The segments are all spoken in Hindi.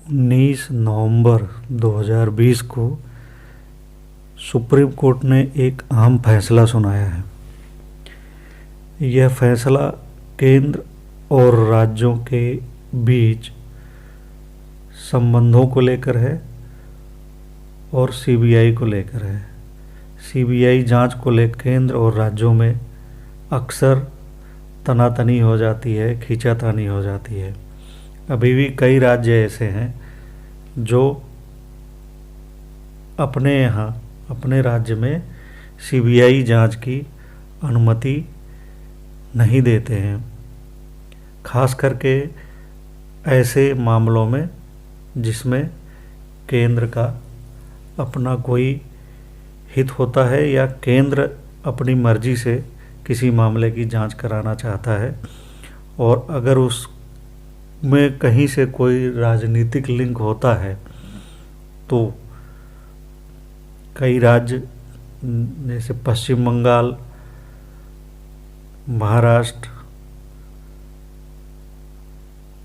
19 नवंबर 2020 को सुप्रीम कोर्ट ने एक अहम फैसला सुनाया है। यह फैसला केंद्र और राज्यों के बीच संबंधों को लेकर है और सीबीआई को लेकर है। सीबीआई जांच को लेकर केंद्र और राज्यों में अक्सर तनातनी हो जाती है, खींचातानी हो जाती है। अभी भी कई राज्य ऐसे हैं जो अपने राज्य में सीबीआई जांच की अनुमति नहीं देते हैं, खास करके ऐसे मामलों में जिसमें केंद्र का अपना कोई हित होता है या केंद्र अपनी मर्जी से किसी मामले की जांच कराना चाहता है और अगर उसमें कहीं से कोई राजनीतिक लिंक होता है तो कई राज्य जैसे पश्चिम बंगाल, महाराष्ट्र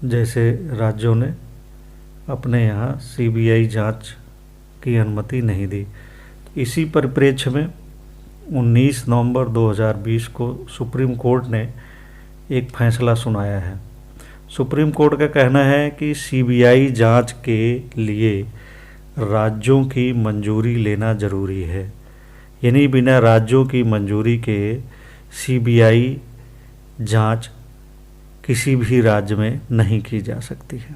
जैसे राज्यों ने अपने यहाँ सीबीआई जांच की अनुमति नहीं दी। इसी परिप्रेक्ष्य में 19 नवंबर 2020 को सुप्रीम कोर्ट ने एक फैसला सुनाया है। सुप्रीम कोर्ट का कहना है कि सीबीआई जांच के लिए राज्यों की मंजूरी लेना जरूरी है, यानी बिना राज्यों की मंजूरी के सीबीआई जांच किसी भी राज्य में नहीं की जा सकती है।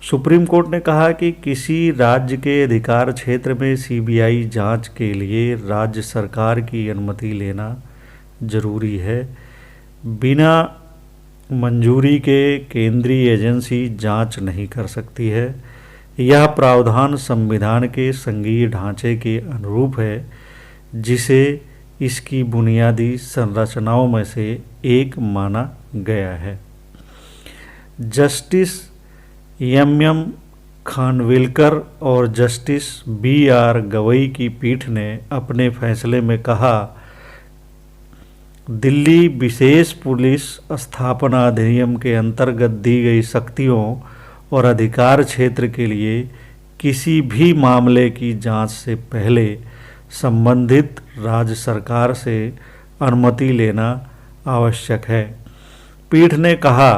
सुप्रीम कोर्ट ने कहा कि किसी राज्य के अधिकार क्षेत्र में सीबीआई जांच के लिए राज्य सरकार की अनुमति लेना जरूरी है। बिना मंजूरी के केंद्रीय एजेंसी जांच नहीं कर सकती है। यह प्रावधान संविधान के संघीय ढांचे के अनुरूप है, जिसे इसकी बुनियादी संरचनाओं में से एक माना गया है। जस्टिस एम खानविलकर और जस्टिस BR गवई की पीठ ने अपने फैसले में कहा, दिल्ली विशेष पुलिस स्थापना अधिनियम के अंतर्गत दी गई शक्तियों और अधिकार क्षेत्र के लिए किसी भी मामले की जांच से पहले संबंधित राज्य सरकार से अनुमति लेना आवश्यक है। पीठ ने कहा,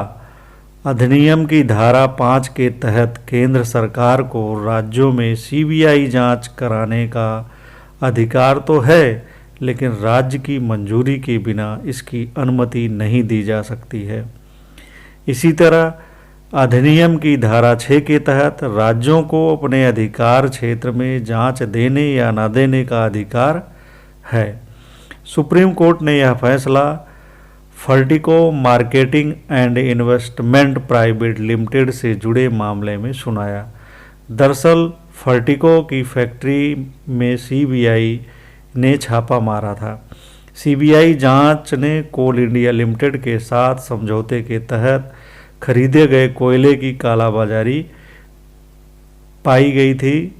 अधिनियम की धारा 5 के तहत केंद्र सरकार को राज्यों में सीबीआई जांच कराने का अधिकार तो है, लेकिन राज्य की मंजूरी के बिना इसकी अनुमति नहीं दी जा सकती है। इसी तरह अधिनियम की धारा 6 के तहत राज्यों को अपने अधिकार क्षेत्र में जांच देने या न देने का अधिकार है। सुप्रीम कोर्ट ने यह फैसला Fertico marketing and investment private limited से जुड़े मामले में सुनाया। दरअसल फर्टिको की फैक्ट्री में सीबीआई ने छापा मारा था। सीबीआई जांच ने कोल इंडिया लिमिटेड के साथ समझौते के तहत खरीदे गए कोयले की कालाबाजारी पाई गई थी,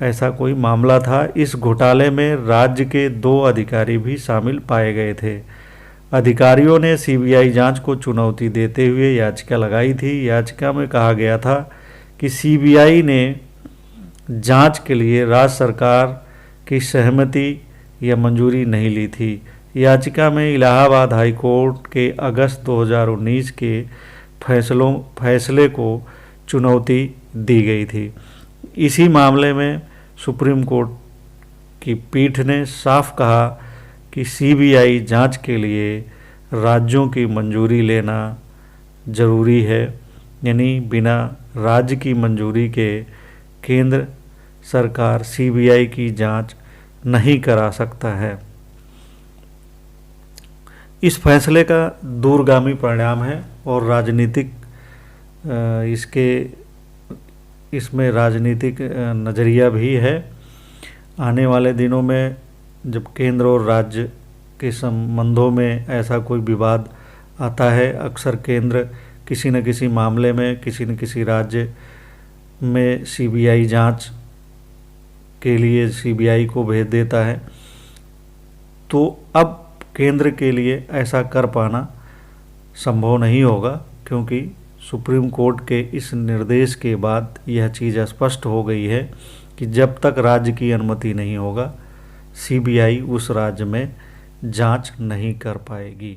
ऐसा कोई मामला था। इस घोटाले में राज्य के 2 अधिकारी भी शामिल पाए गए थे। अधिकारियों ने सीबीआई जांच को चुनौती देते हुए याचिका लगाई थी। याचिका में कहा गया था कि सीबीआई ने जांच के लिए राज्य सरकार की सहमति या मंजूरी नहीं ली थी। याचिका में इलाहाबाद हाई कोर्ट के अगस्त 2019 के फैसले को चुनौती दी गई थी। इसी मामले में सुप्रीम कोर्ट की पीठ ने साफ कहा कि सीबीआई जांच के लिए राज्यों की मंजूरी लेना जरूरी है, यानी बिना राज्य की मंजूरी के केंद्र सरकार सीबीआई की जांच नहीं करा सकता है। इस फैसले का दूरगामी परिणाम है और इसमें राजनीतिक नज़रिया भी है। आने वाले दिनों में जब केंद्र और राज्य के संबंधों में ऐसा कोई विवाद आता है, अक्सर केंद्र किसी न किसी मामले में किसी न किसी राज्य में सीबीआई जांच के लिए सीबीआई को भेज देता है। तो अब केंद्र के लिए ऐसा कर पाना संभव नहीं होगा, क्योंकि सुप्रीम कोर्ट के इस निर्देश के बाद यह चीज़ स्पष्ट हो गई है कि जब तक राज्य की अनुमति नहीं होगा सीबीआई उस राज्य में जांच नहीं कर पाएगी।